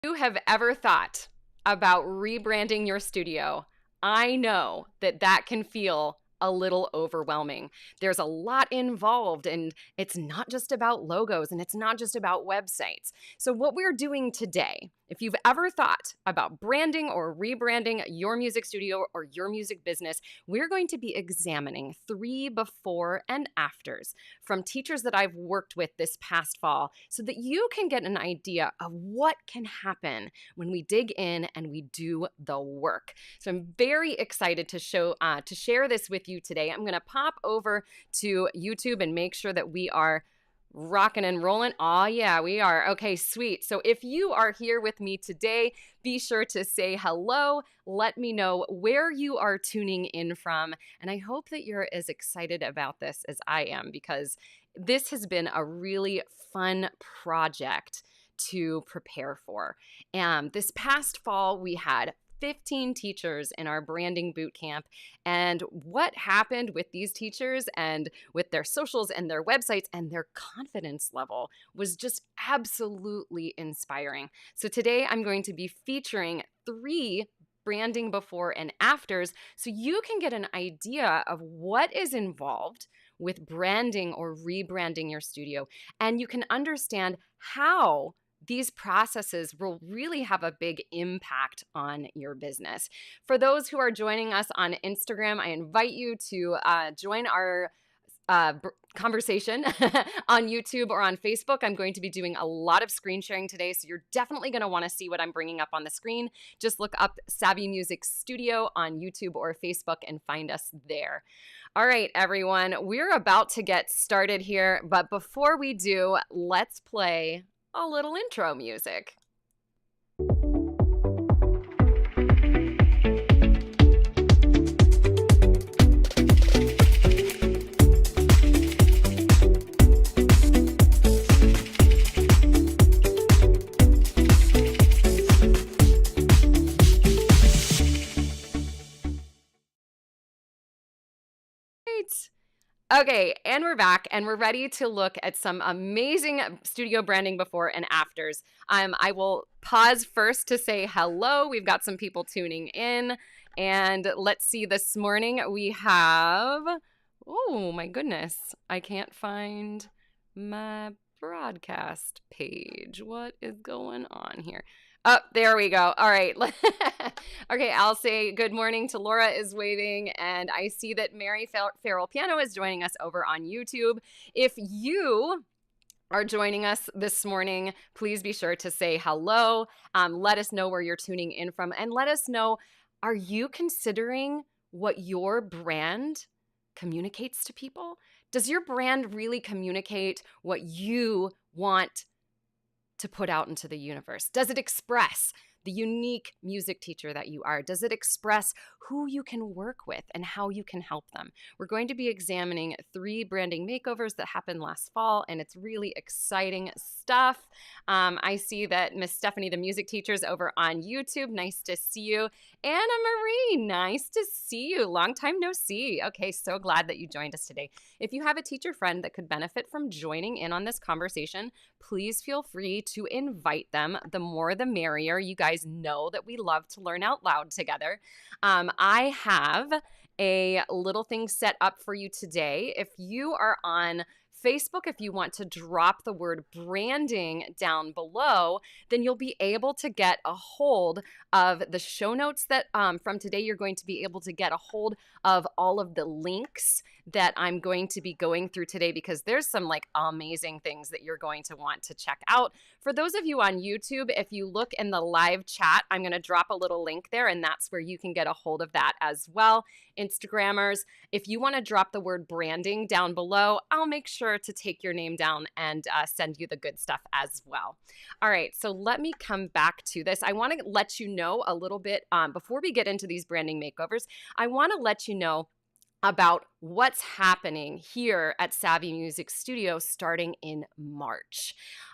you have ever thought about rebranding your studio, I know that that can feel a little overwhelming. There's a lot involved, and it's not just about logos and it's not just about websites. So, what we're doing today, if you've ever thought about branding or rebranding your music studio or your music business, we're going to be examining 3 before and afters from teachers that I've worked with this past fall so that you can get an idea of what can happen when we dig in and we do the work. So I'm very excited to share this with you today. I'm going to pop over to YouTube and make sure that we are rocking and rolling. Oh yeah, we are. Okay, sweet. So if you are here with me today, be sure to say hello. Let me know where you are tuning in from. And I hope that you're as excited about this as I am, because this has been a really fun project to prepare for. And this past fall, we had 15 teachers in our branding boot camp. And what happened with these teachers and with their socials and their websites and their confidence level was just absolutely inspiring. So today I'm going to be featuring 3 branding before and afters so you can get an idea of what is involved with branding or rebranding your studio, and you can understand how these processes will really have a big impact on your business. For those who are joining us on Instagram, I invite you to join our conversation on YouTube or on Facebook. I'm going to be doing a lot of screen sharing today, so you're definitely going to want to see what I'm bringing up on the screen. Just look up Savvy Music Studio on YouTube or Facebook and find us there. All right, everyone, we're about to get started here, but before we do, let's play a little intro music. Okay, and we're back, and we're ready to look at some amazing studio branding before and afters. I will pause first to say hello. We've got some people tuning in, and let's see, this morning we have, oh my goodness, I can't find my broadcast page. What is going on here? Oh, there we go. All right. Okay, I'll say good morning to Laura is waving, and I see that Mary Farrell Piano is joining us over on YouTube. If you are joining us this morning, please be sure to say hello. Let us know where you're tuning in from, and let us know, are you considering what your brand communicates to people? Does your brand really communicate what you want to put out into the universe? Does it express the unique music teacher that you are? Does it express who you can work with and how you can help them? We're going to be examining 3 branding makeovers that happened last fall, and it's really exciting stuff. I see that Miss Stephanie, the music teacher, is over on YouTube. Nice to see you. Anna Marie, nice to see you. Long time no see. Okay, so glad that you joined us today. If you have a teacher friend that could benefit from joining in on this conversation, please feel free to invite them. The more the merrier. You guys know that we love to learn out loud together. I have a little thing set up for you today. If you are on Facebook, if you want to drop the word branding down below, then you'll be able to get a hold of the show notes that from today. You're going to be able to get a hold of all of the links that I'm going to be going through today, because there's some like amazing things that you're going to want to check out. For those of you on YouTube, if you look in the live chat, I'm going to drop a little link there, and that's where you can get a hold of that as well. Instagrammers, if you want to drop the word branding down below, I'll make sure to take your name down and send you the good stuff as well. All right, so let me come back to this. I want to let you know a little bit before we get into these branding makeovers. I want to let you know about what's happening here at Savvy Music Studio starting in March.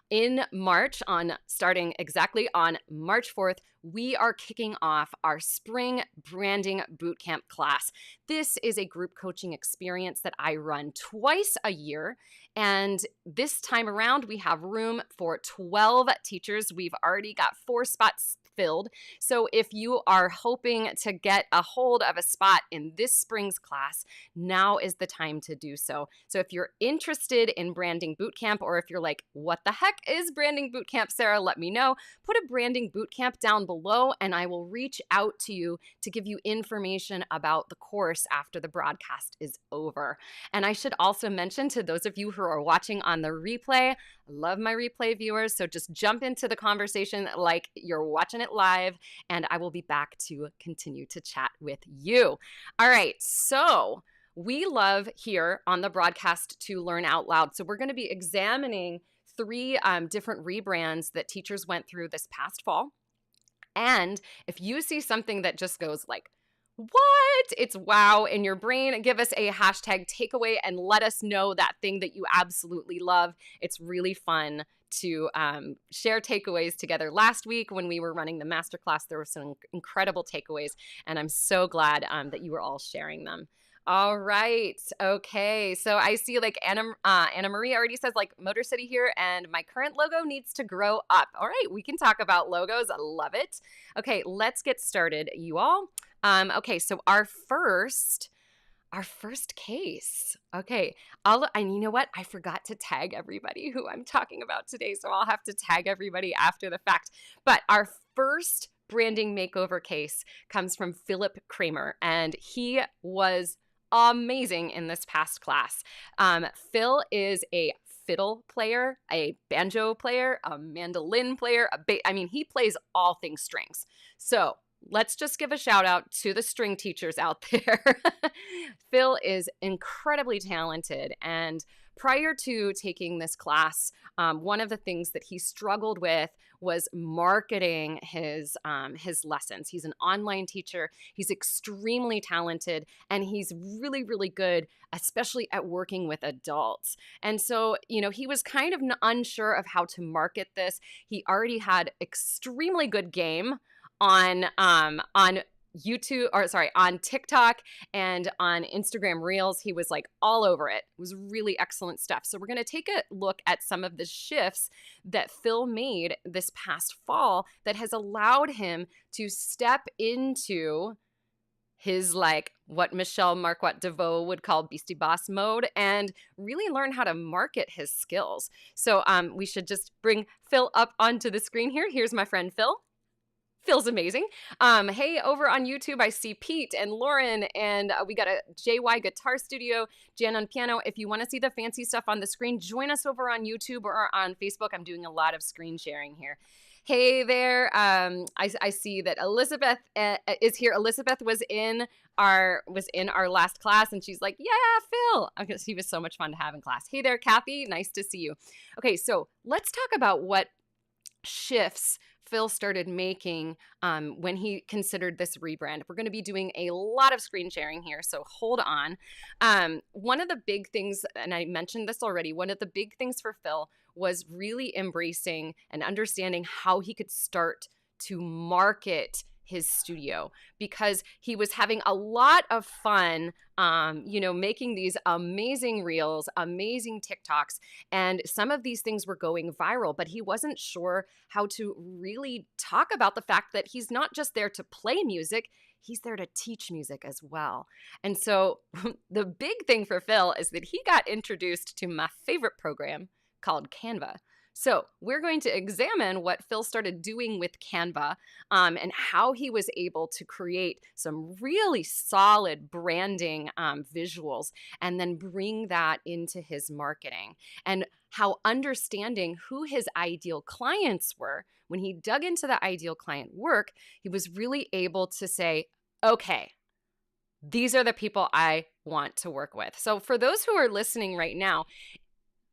in March, starting exactly on March 4th, we are kicking off our spring branding bootcamp class. This is a group coaching experience that I run twice a year. And this time around, we have room for 12 teachers. We've already got 4 spots filled. So if you are hoping to get a hold of a spot in this spring's class, now is the time to do so. So if you're interested in branding bootcamp, or if you're like, what the heck is branding bootcamp, Sarah, let me know. Put a branding bootcamp down below and I will reach out to you to give you information about the course after the broadcast is over. And I should also mention to those of you who are watching on the replay, I love my replay viewers, so just jump into the conversation like you're watching it live, and I will be back to continue to chat with you. All right, so we love here on the broadcast to learn out loud. So we're going to be examining 3 different rebrands that teachers went through this past fall. And if you see something that just goes like, what? It's wow in your brain, give us a hashtag takeaway and let us know that thing that you absolutely love. It's really fun to share takeaways together. Last week when we were running the masterclass, there were some incredible takeaways, and I'm so glad that you were all sharing them. All right. Okay. So I see like Anna Marie already says like Motor City here, and my current logo needs to grow up. All right. We can talk about logos. I love it. Okay. Let's get started, you all. Okay. So our first case. Okay. And you know what? I forgot to tag everybody who I'm talking about today. So I'll have to tag everybody after the fact. But our first branding makeover case comes from Philip Kramer, and he was amazing in this past class. Phil is a fiddle player, a banjo player, a mandolin player, he plays all things strings. So let's just give a shout out to the string teachers out there. Phil is incredibly talented, and prior to taking this class, one of the things that he struggled with was marketing his lessons. He's an online teacher. He's extremely talented, and he's really, really good, especially at working with adults. And so, he was kind of unsure of how to market this. He already had extremely good game on YouTube, on TikTok and on Instagram Reels. He was like all over it. It was really excellent stuff. So we're going to take a look at some of the shifts that Phil made this past fall that has allowed him to step into his what Michelle Marquette DeVoe would call Beastie Boss mode and really learn how to market his skills. So we should just bring Phil up onto the screen here. Here's my friend Phil. Phil's amazing. Hey, over on YouTube, I see Pete and Lauren, and we got a JY Guitar Studio, Jan on piano. If you want to see the fancy stuff on the screen, join us over on YouTube or on Facebook. I'm doing a lot of screen sharing here. Hey there. I see that Elizabeth is here. Elizabeth was in our last class, and she's like, yeah, Phil. Okay, he was so much fun to have in class. Hey there, Kathy. Nice to see you. Okay, so let's talk about what shifts Phil started making when he considered this rebrand. We're going to be doing a lot of screen sharing here, so hold on. One of the big things, and I mentioned this already, one of the big things for Phil was really embracing and understanding how he could start to market his studio, because he was having a lot of fun, making these amazing reels, amazing TikToks, and some of these things were going viral, but he wasn't sure how to really talk about the fact that he's not just there to play music, he's there to teach music as well. And so the big thing for Phil is that he got introduced to my favorite program called CANVA. So we're going to examine what Phil started doing with CANVA and how he was able to create some really solid branding visuals and then bring that into his marketing, and how understanding who his ideal clients were. When he dug into the ideal client work, he was really able to say, okay, these are the people I want to work with. So for those who are listening right now,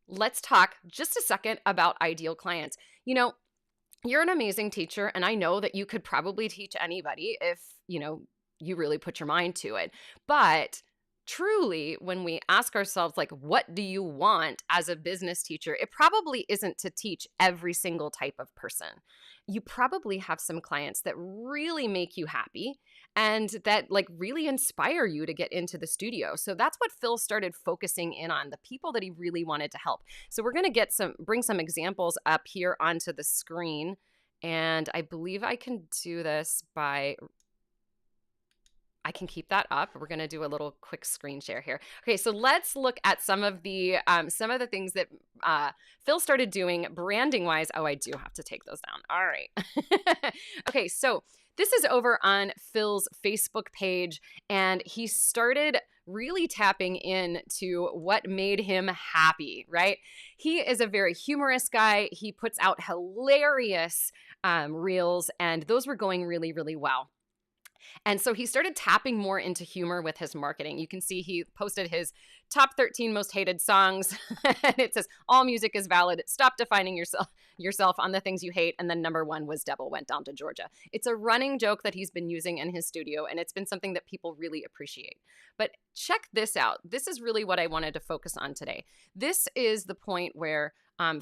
let's talk just a second about ideal clients. You're an amazing teacher, and I know that you could probably teach anybody if, you really put your mind to it. But truly, when we ask ourselves, like, what do you want as a business teacher? It probably isn't to teach every single type of person. You probably have some clients that really make you happy and that like really inspire you to get into the studio. So that's what Phil started focusing in on, the people that he really wanted to help. So we're going to bring some examples up here onto the screen. And I believe I can do this by I can keep that up. We're going to do a little quick screen share here. Okay, so let's look at some of the things that Phil started doing branding wise. Oh, I do have to take those down. All right. Okay, so this is over on Phil's Facebook page, and he started really tapping into what made him happy, right? He is a very humorous guy. He puts out hilarious reels, and those were going really, really well. And so he started tapping more into humor with his marketing. You can see he posted his top 13 most hated songs. And it says, all music is valid. Stop defining yourself on the things you hate. And then number 1 was Devil Went Down to Georgia. It's a running joke that he's been using in his studio, and it's been something that people really appreciate. But check this out. This is really what I wanted to focus on today. This is the point where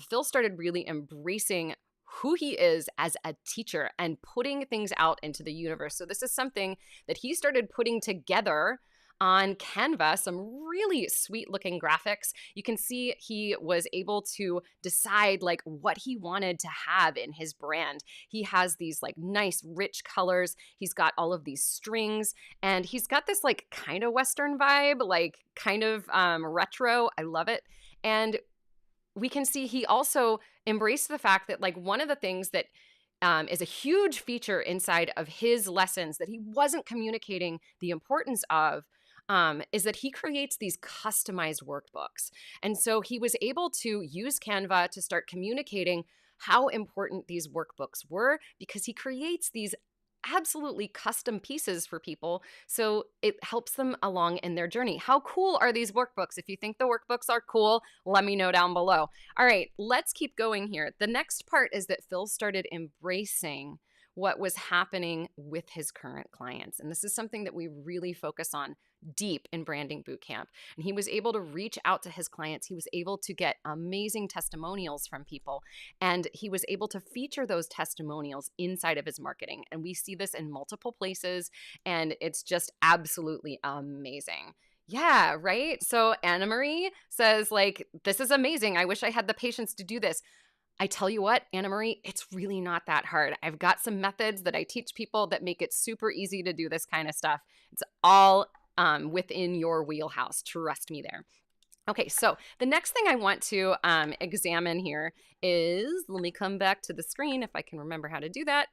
Phil started really embracing who he is as a teacher and putting things out into the universe. So this is something that he started putting together on Canva, some really sweet looking graphics. You can see he was able to decide like what he wanted to have in his brand. He has these like nice rich colors. He's got all of these strings, and he's got this like kind of Western vibe, like kind of retro. I love it. And we can see he also embraced the fact that like one of the things that is a huge feature inside of his lessons that he wasn't communicating the importance of is that he creates these customized workbooks. And so he was able to use Canva to start communicating how important these workbooks were, because he creates these absolutely custom pieces for people, so it helps them along in their journey. How cool are these workbooks? If you think the workbooks are cool, let me know down below. All right, let's keep going here. The next part is that Phil started embracing what was happening with his current clients. And this is something that we really focus on deep in Branding Bootcamp. And he was able to reach out to his clients. He was able to get amazing testimonials from people. And he was able to feature those testimonials inside of his marketing. And we see this in multiple places. And it's just absolutely amazing. Yeah, right? So Anna Marie says, like, this is amazing. I wish I had the patience to do this. I tell you what, Anna Marie, it's really not that hard. I've got some methods that I teach people that make it super easy to do this kind of stuff. It's all within your wheelhouse. Trust me there. Okay, so the next thing I want to examine here is, let me come back to the screen if I can remember how to do that.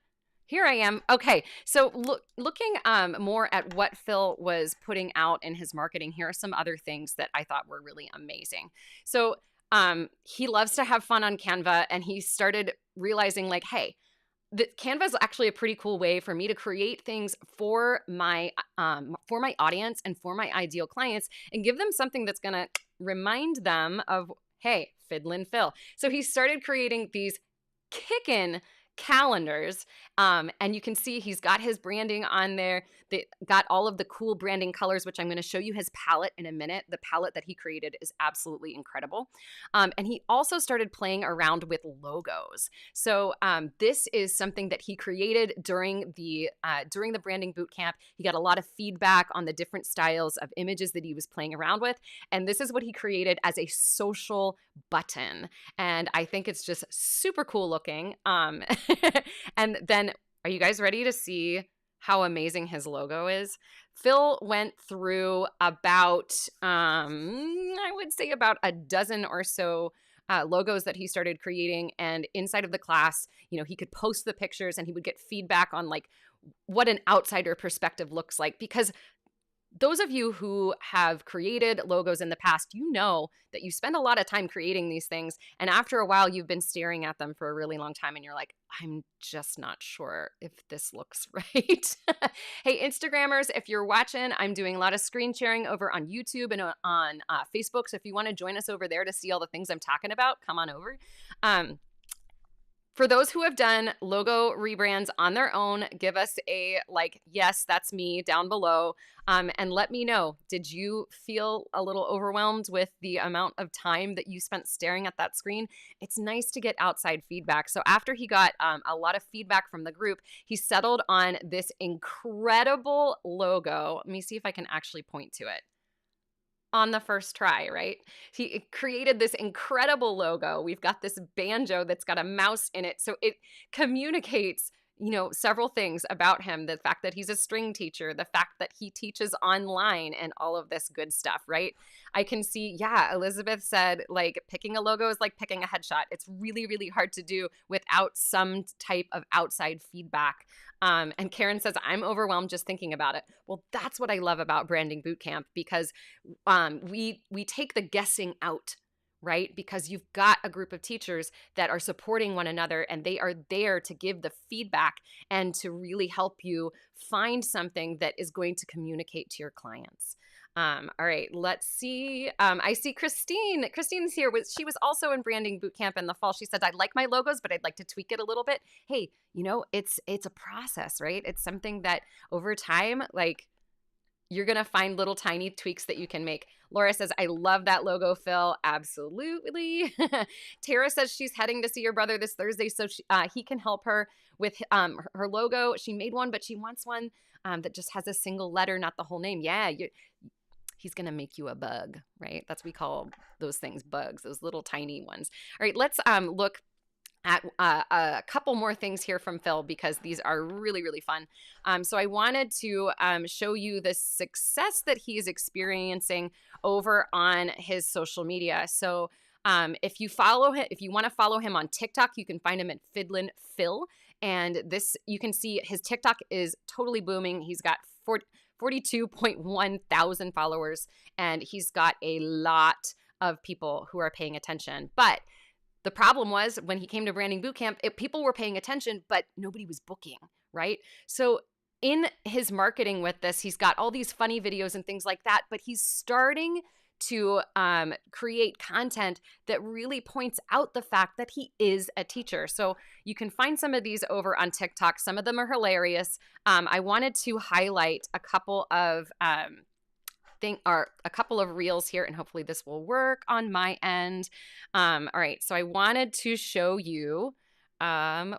Here I am. Okay, so looking more at what Phil was putting out in his marketing, here are some other things that I thought were really amazing. So he loves to have fun on Canva, and he started realizing like, hey, Canva is actually a pretty cool way for me to create things for my audience and for my ideal clients, and give them something that's going to remind them of, hey, Fiddlin' Phil. So he started creating these kickin' calendars, and you can see he's got his branding on there. They got all of the cool branding colors, which I'm going to show you his palette in a minute. The palette that he created is absolutely incredible. And he also started playing around with logos. So this is something that he created during the branding bootcamp. He got a lot of feedback on the different styles of images that he was playing around with. And this is what he created as a social button. And I think it's just super cool looking. And then, are you guys ready to see how amazing his logo is? Phil went through about, I would say about a dozen or so logos that he started creating. And inside of the class, you know, he could post the pictures and he would get feedback on like what an outsider perspective looks like. Because those of you who have created logos in the past, you know that you spend a lot of time creating these things. And after a while, you've been staring at them for a really long time and you're like, I'm just not sure if this looks right. Hey, Instagrammers, if you're watching, I'm doing a lot of screen sharing over on YouTube and on Facebook. So if you want to join us over there to see all the things I'm talking about, come on over. For those who have done logo rebrands on their own, give us a like, yes, that's me down below. And let me know, did you feel a little overwhelmed with the amount of time that you spent staring at that screen? It's nice to get outside feedback. So after he got a lot of feedback from the group, he settled on this incredible logo. Let me see if I can actually point to it. On the first try, right? He created this incredible logo. We've got this banjo that's got a mouse in it. So it communicates, you know, several things about him. The fact that he's a string teacher, the fact that he teaches online, and all of this good stuff, right? I can see, yeah, Elizabeth said, like, picking a logo is like picking a headshot. It's really, really hard to do without some type of outside feedback. And Karen says, I'm overwhelmed just thinking about it. Well, that's what I love about Branding Bootcamp, because we take the guessing out, right? Because you've got a group of teachers that are supporting one another, and they are there to give the feedback and to really help you find something that is going to communicate to your clients. All right, let's see. I see Christine. Christine's here. She was also in Branding Bootcamp in the fall. She said, I like my logos, but I'd like to tweak it a little bit. Hey, you know, it's a process, right? It's something that over time, like, you're going to find little tiny tweaks that you can make. Laura says, I love that logo, Phil. Absolutely. Tara says she's heading to see your brother this Thursday so he can help her with her logo. She made one, but she wants one that just has a single letter, not the whole name. Yeah, he's going to make you a bug, right? That's what we call those things, bugs, those little tiny ones. All right, let's look at a couple more things here from Phil, because these are really, really fun. So I wanted to show you the success that he is experiencing over on his social media. So if you follow him, if you want to follow him on TikTok, you can find him at Fiddlin' Phil. And this, you can see his TikTok is totally booming. He's got 42.1 thousand followers, and he's got a lot of people who are paying attention. But the problem was when he came to Branding Bootcamp, people were paying attention, but nobody was booking, right? So in his marketing with this, he's got all these funny videos and things like that, but he's starting to create content that really points out the fact that he is a teacher. So you can find some of these over on TikTok. Some of them are hilarious. I wanted to highlight a couple of reels here, and hopefully this will work on my end. All right, so I wanted to show you,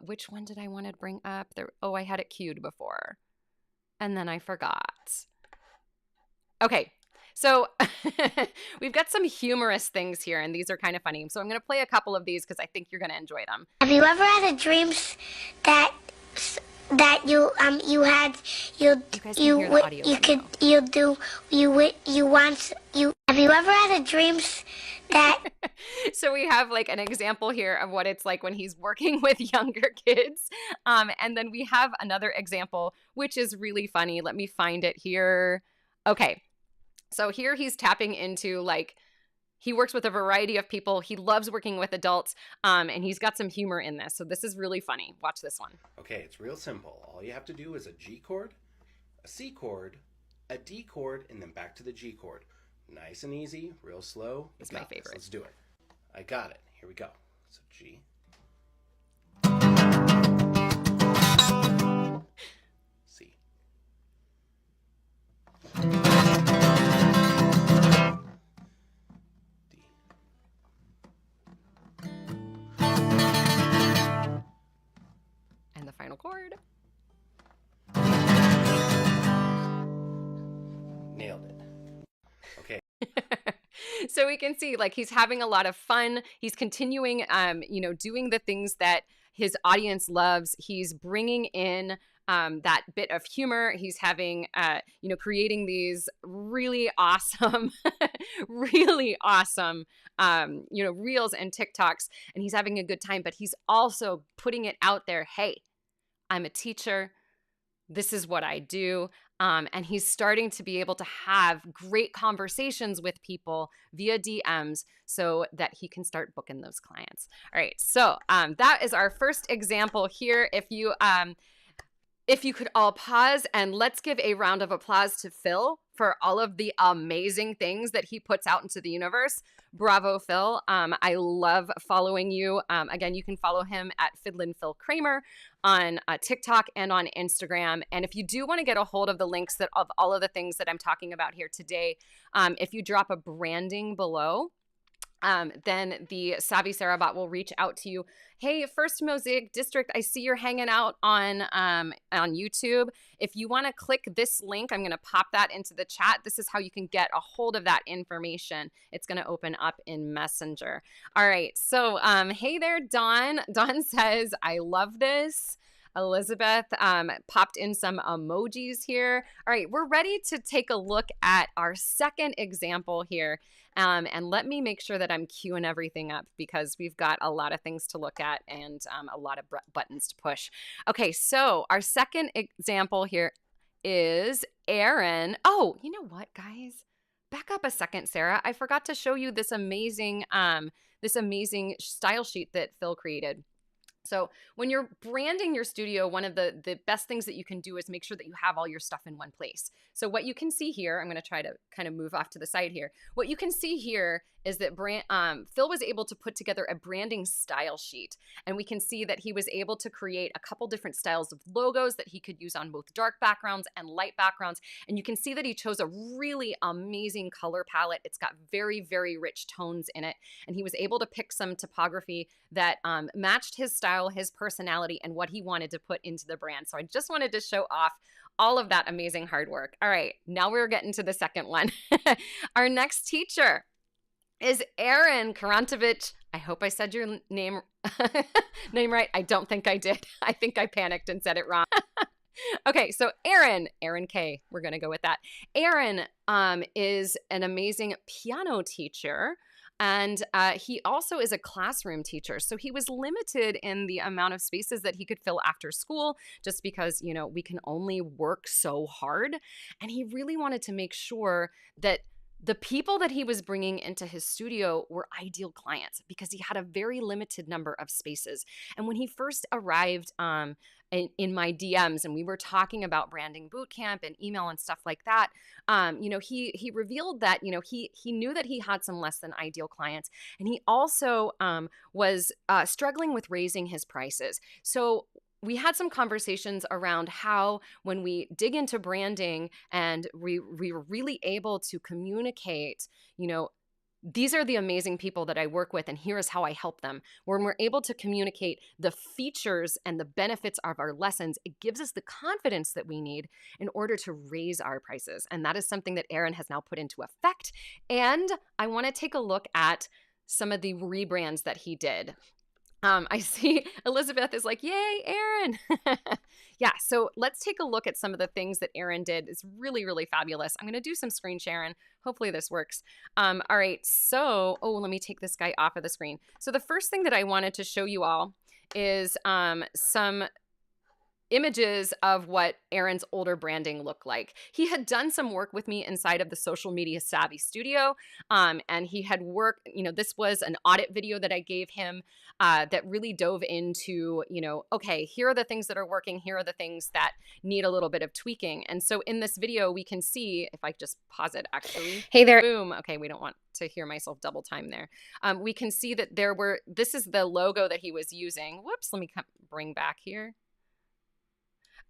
which one did I want to bring up? Oh, I had it queued before, and then I forgot. Okay, so we've got some humorous things here, and these are kind of funny. So I'm going to play a couple of these because I think you're going to enjoy them. Have you ever had a dream that you had have you ever had a dream that So we have like an example here of what it's like when he's working with younger kids, and then we have another example which is really funny. Let me find it here. Okay, so here he's tapping into, like, he works with a variety of people. He loves working with adults, and he's got some humor in this. So this is really funny. Watch this one. Okay, it's real simple. All you have to do is a G chord, a C chord, a D chord, and then back to the G chord. Nice and easy, real slow. It's my favorite. Let's do it. I got it. Here we go. So G. C. And the final chord. Nailed it. Okay. So we can see, like, he's having a lot of fun. He's continuing, doing the things that his audience loves. He's bringing in that bit of humor. He's having, creating these really awesome, really awesome, reels and TikToks, and he's having a good time, but he's also putting it out there. Hey, I'm a teacher. This is what I do. And he's starting to be able to have great conversations with people via DMs so that he can start booking those clients. All right, so that is our first example here. If if you could all pause and let's give a round of applause to Phil for all of the amazing things that he puts out into the universe. Bravo, Phil. I love following you. Again, you can follow him at Fiddlin' Phil Kramer on TikTok and on Instagram. And if you do want to get a hold of the links of all of the things that I'm talking about here today, if you drop a branding below, then the Savvy Sarah bot will reach out to you. Hey, First Mosaic District, I see you're hanging out on YouTube. If you want to click this link, I'm going to pop that into the chat. This is how you can get a hold of that information. It's going to open up in Messenger. All right. So, hey there, Dawn. Dawn says, I love this. Elizabeth popped in some emojis here. All right, we're ready to take a look at our second example here. And let me make sure that I'm queuing everything up because we've got a lot of things to look at and a lot of buttons to push. Okay, so our second example here is Aaron. Oh, you know what, guys? Back up a second, Sarah. I forgot to show you this amazing style sheet that Phil created. So when you're branding your studio, one of the best things that you can do is make sure that you have all your stuff in one place. So what you can see here, I'm going to try to kind of move off to the side here. What you can see here is that Phil was able to put together a branding style sheet. And we can see that he was able to create a couple different styles of logos that he could use on both dark backgrounds and light backgrounds. And you can see that he chose a really amazing color palette. It's got very, very rich tones in it. And he was able to pick some typography that matched his style, his personality, and what he wanted to put into the brand. So I just wanted to show off all of that amazing hard work. All right, now we're getting to the second one. Our next teacher is Aaron Karantovich. I hope I said your name right. I don't think I did. I think I panicked and said it wrong. Okay, so Aaron K, we're going to go with that. Aaron is an amazing piano teacher. And he also is a classroom teacher. So he was limited in the amount of spaces that he could fill after school just because, you know, we can only work so hard. And he really wanted to make sure that the people that he was bringing into his studio were ideal clients because he had a very limited number of spaces. And when he first arrived in my DMs and we were talking about branding bootcamp and email and stuff like that, you know, he revealed that, you know, he knew that he had some less than ideal clients. And he also was struggling with raising his prices. So we had some conversations around how when we dig into branding and we're really able to communicate, you know, these are the amazing people that I work with and here is how I help them. When we're able to communicate the features and the benefits of our lessons, it gives us the confidence that we need in order to raise our prices. And that is something that Aaron has now put into effect. And I want to take a look at some of the rebrands that he did. I see Elizabeth is like, yay, Aaron. Yeah, so let's take a look at some of the things that Aaron did. It's really, really fabulous. I'm going to do some screen sharing. Hopefully this works. All right, so, let me take this guy off of the screen. So the first thing that I wanted to show you all is some images of what Aaron's older branding looked like. He had done some work with me inside of the Social Media Savvy Studio, and he had worked, you know, this was an audit video that I gave him that really dove into, you know, okay, here are the things that are working, here are the things that need a little bit of tweaking. And so in this video, we can see, if I just pause it actually. Hey there. Boom. Okay, we don't want to hear myself double time there. We can see that this is the logo that he was using. Whoops, let me bring back here.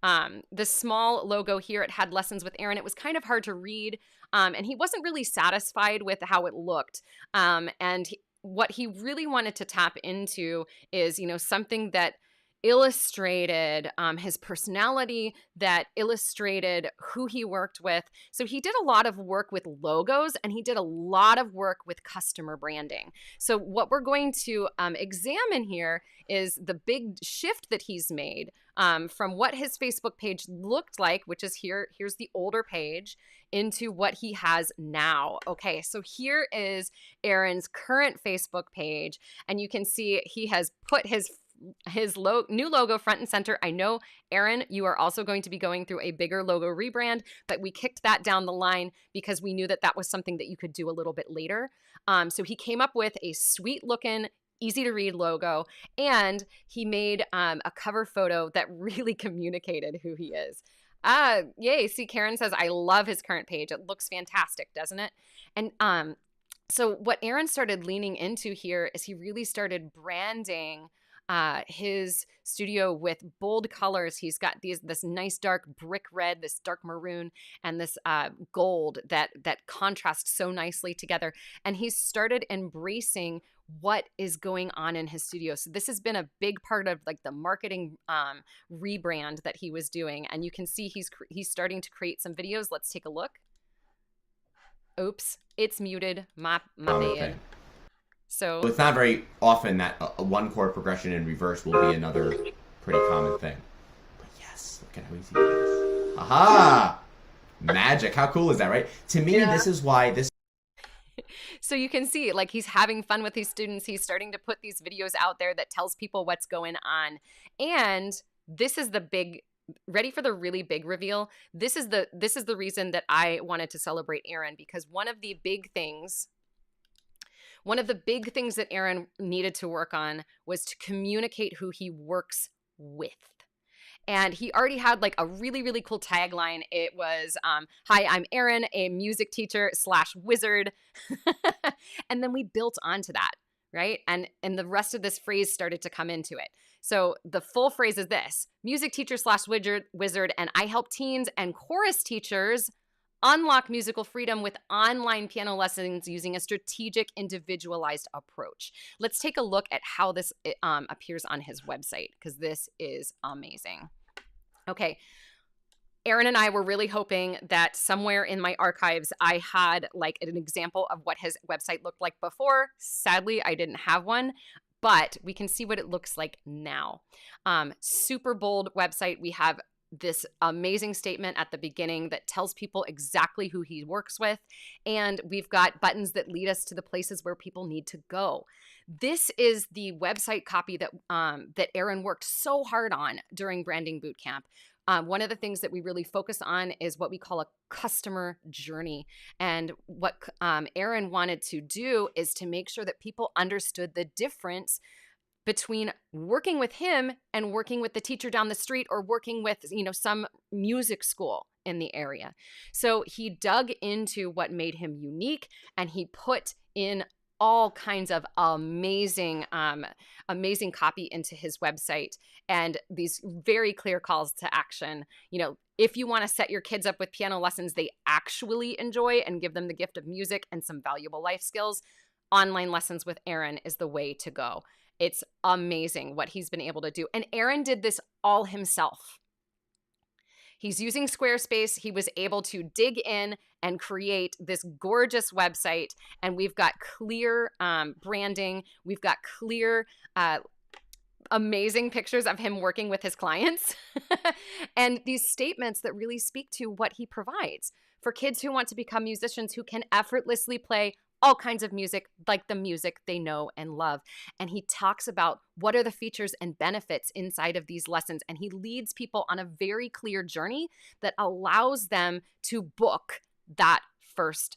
The small logo here, it had lessons with Aaron. It was kind of hard to read, and he wasn't really satisfied with how it looked. What he really wanted to tap into is, you know, something that illustrated his personality, that illustrated who he worked with. So he did a lot of work with logos and he did a lot of work with customer branding. So what we're going to examine here is the big shift that he's made from what his Facebook page looked like, which is here's the older page, into what he has now. Okay, so here is Aaron's current Facebook page, and you can see he has put his new logo front and center. I know, Aaron, you are also going to be going through a bigger logo rebrand, but we kicked that down the line because we knew that that was something that you could do a little bit later. So he came up with a sweet looking easy to read logo, and he made a cover photo that really communicated who he is. Yay. See, Karen says, I love his current page. It looks fantastic, doesn't it? And so what Aaron started leaning into here is he really started branding his studio with bold colors. He's got this nice dark brick red, this dark maroon, and this gold that contrast so nicely together. And he's started embracing what is going on in his studio. So this has been a big part of like the marketing rebrand that he was doing. And you can see he's starting to create some videos. Let's take a look. Oops, it's muted. My bad. Okay. So it's not very often that a one chord progression in reverse will be another pretty common thing. But yes, look at how easy it is. Aha! Magic. How cool is that, right? To me, this is why this. So you can see, like, he's having fun with these students. He's starting to put these videos out there that tells people what's going on. And this is the big, ready for the really big reveal. This is the reason that I wanted to celebrate Aaron, because one of the big things that Aaron needed to work on was to communicate who he works with. And he already had like a really, really cool tagline. It was, hi, I'm Aaron, a music teacher / wizard. And then we built onto that, right? And the rest of this phrase started to come into it. So the full phrase is this: music teacher / wizard, and I help teens and chorus teachers unlock musical freedom with online piano lessons using a strategic, individualized approach. Let's take a look at how this appears on his website, because this is amazing. Okay. Aaron and I were really hoping that somewhere in my archives, I had like an example of what his website looked like before. Sadly, I didn't have one, but we can see what it looks like now. Super bold website. We have this amazing statement at the beginning that tells people exactly who he works with. And we've got buttons that lead us to the places where people need to go. This is the website copy that Aaron worked so hard on during Branding Bootcamp. One of the things that we really focus on is what we call a customer journey. And what Aaron wanted to do is to make sure that people understood the difference between working with him and working with the teacher down the street, or working with, some music school in the area. So he dug into what made him unique, and he put in all kinds of amazing copy into his website, and these very clear calls to action. If you want to set your kids up with piano lessons they actually enjoy and give them the gift of music and some valuable life skills, online lessons with Aaron is the way to go. It's amazing what he's been able to do. And Aaron did this all himself. He's using Squarespace. He was able to dig in and create this gorgeous website. And we've got clear branding. We've got clear, amazing pictures of him working with his clients. And these statements that really speak to what he provides for kids who want to become musicians who can effortlessly play all kinds of music, like the music they know and love. And he talks about what are the features and benefits inside of these lessons. And he leads people on a very clear journey that allows them to book that first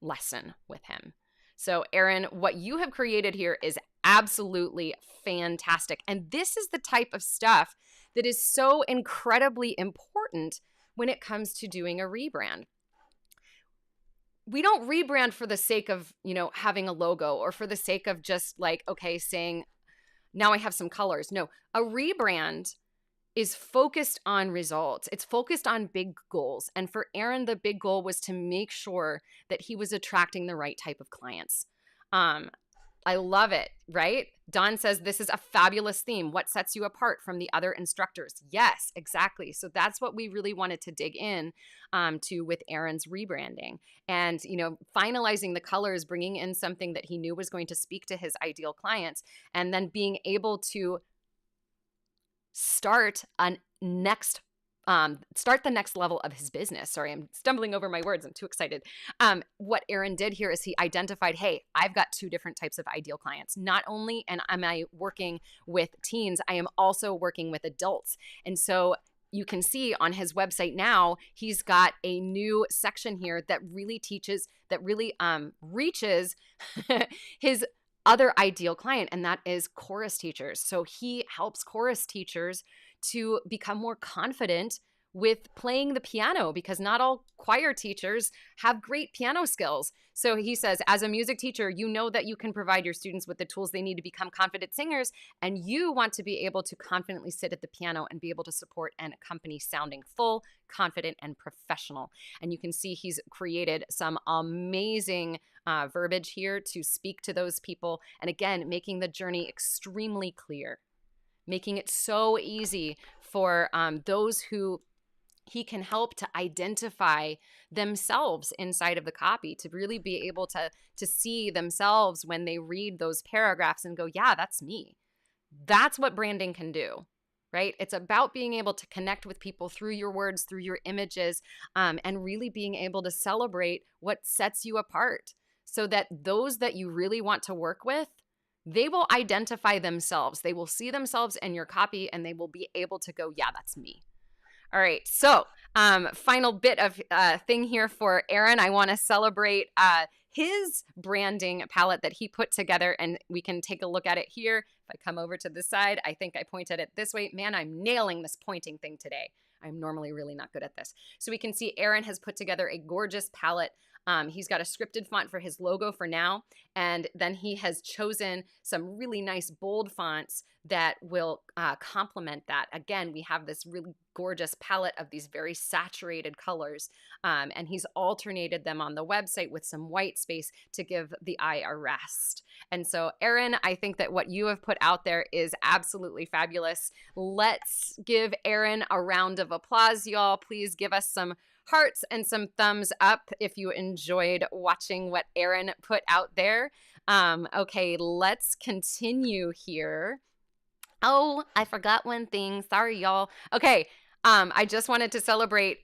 lesson with him. So Aaron, what you have created here is absolutely fantastic. And this is the type of stuff that is so incredibly important when it comes to doing a rebrand. We don't rebrand for the sake of, having a logo, or for the sake of just like, okay, saying, now I have some colors. No, a rebrand is focused on results. It's focused on big goals. And for Aaron, the big goal was to make sure that he was attracting the right type of clients. I love it, right? Dawn says, this is a fabulous theme. What sets you apart from the other instructors? Yes, exactly. So that's what we really wanted to dig in to with Aaron's rebranding. And, finalizing the colors, bringing in something that he knew was going to speak to his ideal clients, and then being able to start the next level of his business. Sorry, I'm stumbling over my words. I'm too excited. What Aaron did here is he identified, hey, I've got two different types of ideal clients. Not only am I working with teens, I am also working with adults. And so you can see on his website now, he's got a new section here that really reaches his other ideal client, and that is chorus teachers. So he helps chorus teachers to become more confident with playing the piano, because not all choir teachers have great piano skills. So he says, as a music teacher, you know that you can provide your students with the tools they need to become confident singers, and you want to be able to confidently sit at the piano and be able to support and accompany sounding full, confident, and professional. And you can see he's created some amazing verbiage here to speak to those people. And again, making the journey extremely clear, making it so easy for those who he can help to identify themselves inside of the copy, to really be able to see themselves when they read those paragraphs and go, yeah, that's me. That's what branding can do, right? It's about being able to connect with people through your words, through your images, and really being able to celebrate what sets you apart, so that those that you really want to work with, they will identify themselves. They will see themselves in your copy, and they will be able to go, yeah, that's me. All right, so final bit of thing here for Aaron. I want to celebrate his branding palette that he put together, and we can take a look at it here. If I come over to the side, I think I pointed it this way. Man, I'm nailing this pointing thing today. I'm normally really not good at this. So we can see Aaron has put together a gorgeous palette. He's got a scripted font for his logo for now, and then he has chosen some really nice bold fonts that will complement that. Again, we have this really gorgeous palette of these very saturated colors, and he's alternated them on the website with some white space to give the eye a rest. And so, Aaron, I think that what you have put out there is absolutely fabulous. Let's give Aaron a round of applause, y'all. Please give us some hearts and some thumbs up if you enjoyed watching what Aaron put out there. Okay, let's continue here. Oh, I forgot one thing. Sorry, y'all. Okay, I just wanted to celebrate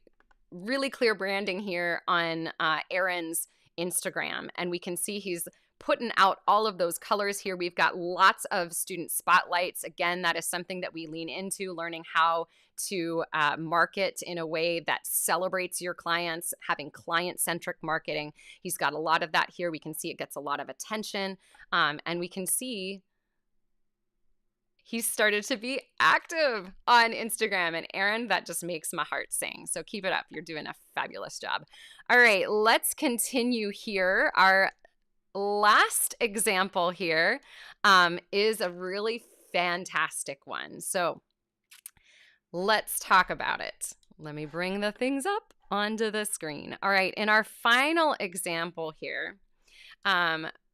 really clear branding here on Aaron's Instagram. And we can see he's putting out all of those colors here. We've got lots of student spotlights. Again, that is something that we lean into, learning how to market in a way that celebrates your clients, having client-centric marketing. He's got a lot of that here. We can see it gets a lot of attention. And we can see he's started to be active on Instagram. And Aaron, that just makes my heart sing. So keep it up. You're doing a fabulous job. All right, let's continue here. Our last example here is a really fantastic one. So let's talk about it. Let me bring the things up onto the screen. All right, in our final example here,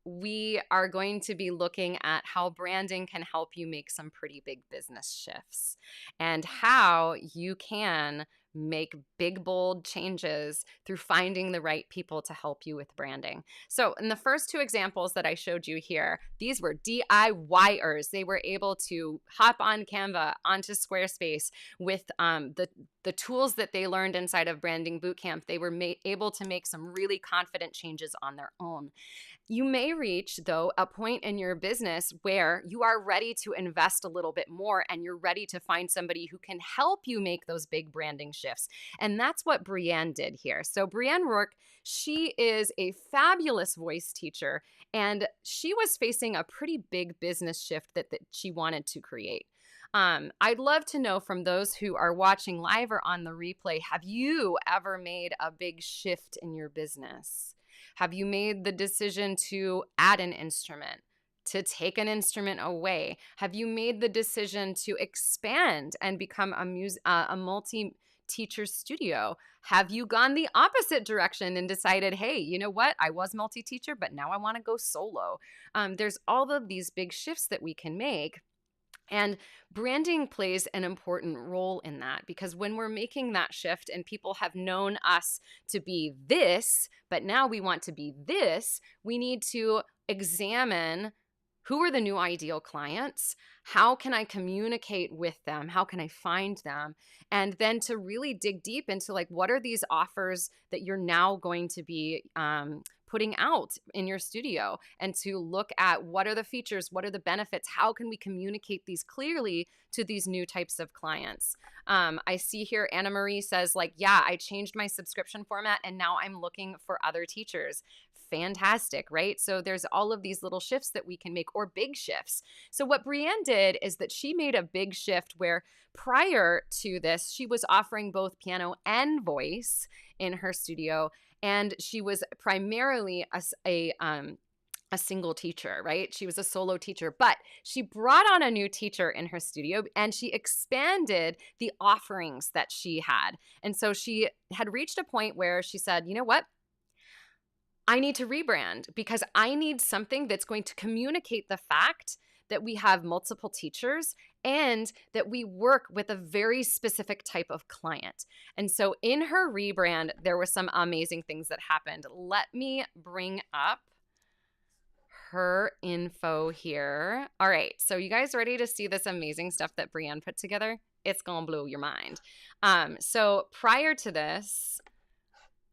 we are going to be looking at how branding can help you make some pretty big business shifts, and how you can make big, bold changes through finding the right people to help you with branding. So in the first two examples that I showed you here, these were DIYers. They were able to hop on Canva, onto Squarespace with the tools that they learned inside of Branding Bootcamp. They were able to make some really confident changes on their own. You may reach, though, a point in your business where you are ready to invest a little bit more, and you're ready to find somebody who can help you make those big branding shifts. And that's what Breanne did here. So Breanne Rourke, she is a fabulous voice teacher, and she was facing a pretty big business shift that she wanted to create. I'd love to know from those who are watching live or on the replay, have you ever made a big shift in your business? Have you made the decision to add an instrument, to take an instrument away? Have you made the decision to expand and become a multi-teacher studio? Have you gone the opposite direction and decided, hey, you know what? I was multi-teacher, but now I want to go solo. There's all of these big shifts that we can make. And branding plays an important role in that, because when we're making that shift and people have known us to be this, but now we want to be this, we need to examine who are the new ideal clients, how can I communicate with them, how can I find them, and then to really dig deep into like, what are these offers that you're now going to be putting out in your studio, and to look at what are the features, what are the benefits, how can we communicate these clearly to these new types of clients. I see here Anna Marie says like, yeah, I changed my subscription format and now I'm looking for other teachers. fantastic, right? So there's all of these little shifts that we can make, or big shifts. So what Breanne did is that she made a big shift where prior to this, she was offering both piano and voice in her studio, and she was primarily a single teacher, right? She was a solo teacher, but she brought on a new teacher in her studio and she expanded the offerings that she had. And so she had reached a point where she said, you know what? I need to rebrand because I need something that's going to communicate the fact that we have multiple teachers and that we work with a very specific type of client. And so in her rebrand, there were some amazing things that happened. Let me bring up her info here. All right, so you guys ready to see this amazing stuff that Breanne put together? It's gonna blow your mind. So prior to this,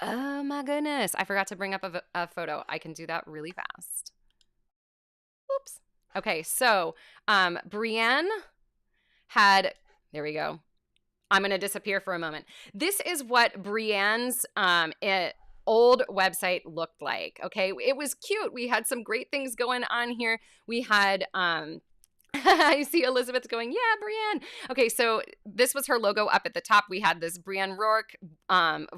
oh my goodness, I forgot to bring up a photo. I can do that really fast. Oops. Okay, so Breanne had, there we go. I'm gonna disappear for a moment. This is what Breanne's old website looked like. Okay, it was cute. We had some great things going on here. We had I see Elizabeth going, yeah, Breanne. Okay, so this was her logo up at the top. We had this Breanne Rourke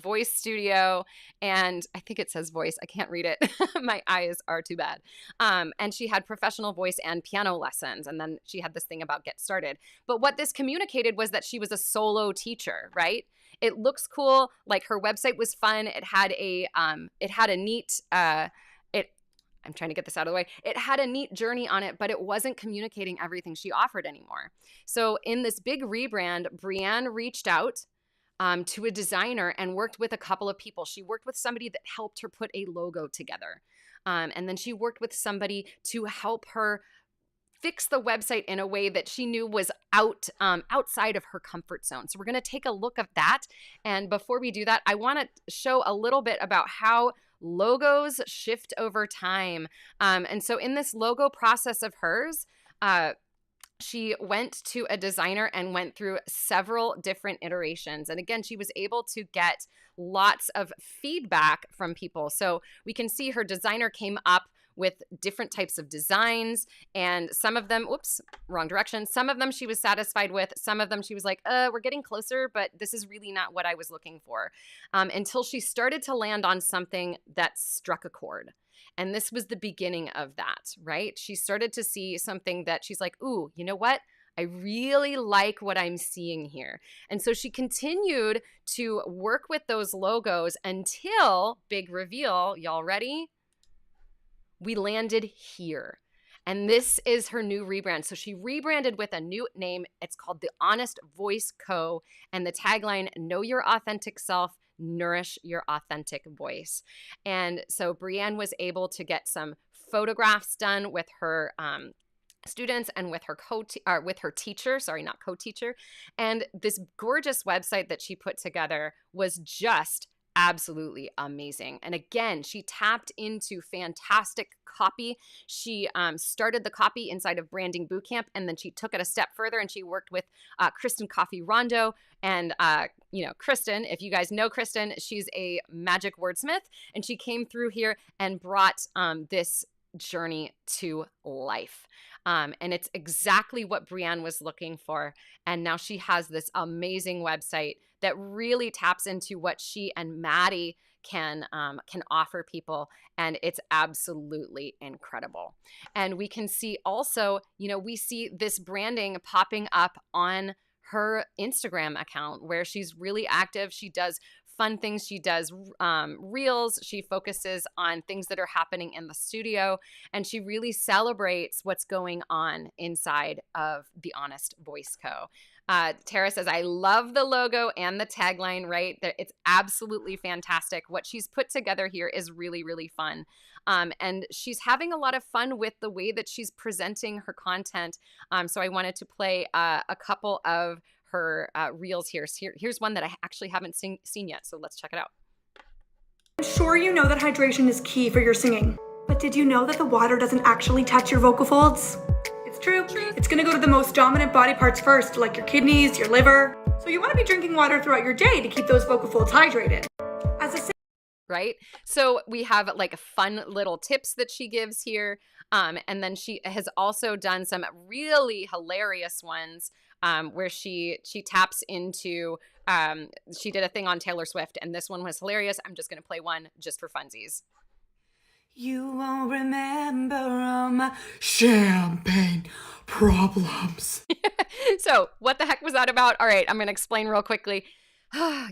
voice studio, and I think it says voice. I can't read it. My eyes are too bad. And she had professional voice and piano lessons, and then she had this thing about get started. But what this communicated was that she was a solo teacher, right? It looks cool. Like her website was fun. It had a neat I'm trying to get this out of the way. It had a neat journey on it, but it wasn't communicating everything she offered anymore. So in this big rebrand, Breanne reached out to a designer and worked with a couple of people. She worked with somebody that helped her put a logo together. And then she worked with somebody to help her fix the website in a way that she knew was outside of her comfort zone. So we're going to take a look at that. And before we do that, I want to show a little bit about how logos shift over time. And so in this logo process of hers, she went to a designer and went through several different iterations. And again, she was able to get lots of feedback from people. So we can see her designer came up with different types of designs, and some of them, whoops, wrong direction. Some of them she was satisfied with. Some of them she was like, we're getting closer, but this is really not what I was looking for. Until she started to land on something that struck a chord. And this was the beginning of that, right? She started to see something that she's like, ooh, you know what? I really like what I'm seeing here. And so she continued to work with those logos until, big reveal, y'all ready? We landed here. And this is her new rebrand. So she rebranded with a new name. It's called The Honest Voice Co. And the tagline, know your authentic self, nourish your authentic voice. And so Breanne was able to get some photographs done with her students and with her teacher, sorry, not co-teacher. And this gorgeous website that she put together was just absolutely amazing. And again, she tapped into fantastic copy. She started the copy inside of Branding Bootcamp, and then she took it a step further and she worked with Kristen Coffey Rondo. And, Kristen, if you guys know Kristen, she's a magic wordsmith, and she came through here and brought this journey to life. And it's exactly what Breanne was looking for. And now she has this amazing website that really taps into what she and Maddie can offer people. And it's absolutely incredible. And we can see also, we see this branding popping up on her Instagram account where she's really active. She does fun things. She does reels. She focuses on things that are happening in the studio, and she really celebrates what's going on inside of The Honest Voice Co. Tara says, I love the logo and the tagline, right? It's absolutely fantastic. What she's put together here is really, really fun. And she's having a lot of fun with the way that she's presenting her content. So I wanted to play a couple of her reels here. So here's one that I actually haven't seen yet, so let's check it out. I'm sure you know that hydration is key for your singing, but did you know that the water doesn't actually touch your vocal folds? It's true. It's gonna go to the most dominant body parts first, like your kidneys, your liver. So you wanna be drinking water throughout your day to keep those vocal folds hydrated. As a right? So we have like fun little tips that she gives here. And then she has also done some really hilarious ones where she taps into, she did a thing on Taylor Swift, and this one was hilarious. I'm just going to play one just for funsies. You won't remember my champagne problems. So what the heck was that about? All right, I'm going to explain real quickly.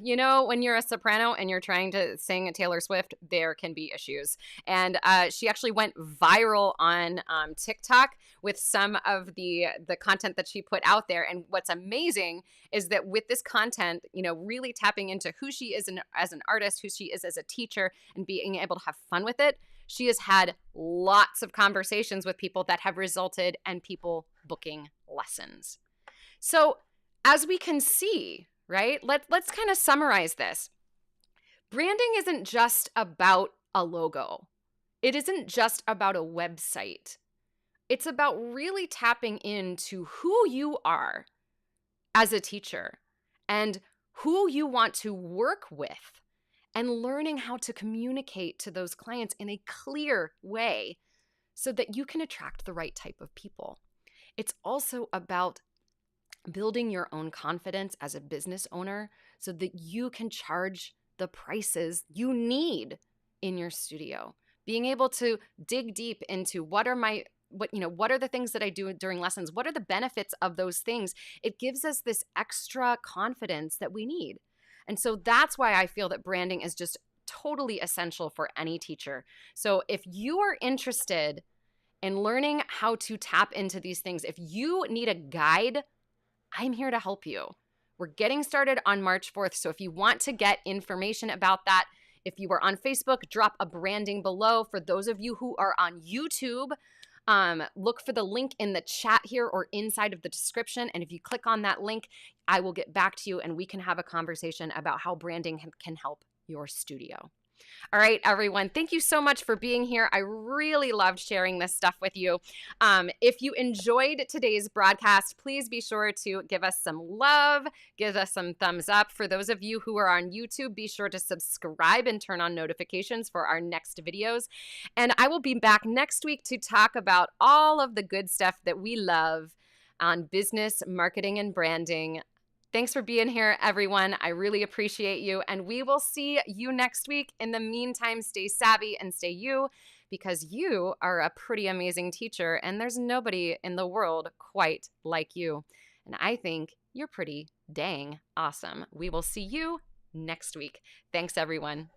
You know, when you're a soprano and you're trying to sing Taylor Swift, there can be issues. And she actually went viral on TikTok with some of the content that she put out there. And what's amazing is that with this content, you know, really tapping into who she is as an artist, who she is as a teacher, and being able to have fun with it, she has had lots of conversations with people that have resulted in people booking lessons. So as we can see, right? Let's kind of summarize this. Branding isn't just about a logo. It isn't just about a website. It's about really tapping into who you are as a teacher and who you want to work with and learning how to communicate to those clients in a clear way so that you can attract the right type of people. It's also about building your own confidence as a business owner so that you can charge the prices you need in your studio. Being able to dig deep into what are the things that I do during lessons? What are the benefits of those things? It gives us this extra confidence that we need. And so that's why I feel that branding is just totally essential for any teacher. So if you are interested in learning how to tap into these things, if you need a guide, I'm here to help you. We're getting started on March 4th. So if you want to get information about that, if you are on Facebook, drop a branding below. For those of you who are on YouTube, look for the link in the chat here or inside of the description. And if you click on that link, I will get back to you and we can have a conversation about how branding can help your studio. All right, everyone, thank you so much for being here. I really loved sharing this stuff with you. If you enjoyed today's broadcast, please be sure to give us some love, give us some thumbs up. For those of you who are on YouTube, be sure to subscribe and turn on notifications for our next videos. And I will be back next week to talk about all of the good stuff that we love on business, marketing, and branding. Thanks for being here, everyone. I really appreciate you, and we will see you next week. In the meantime, stay savvy and stay you, because you are a pretty amazing teacher, and there's nobody in the world quite like you. And I think you're pretty dang awesome. We will see you next week. Thanks, everyone.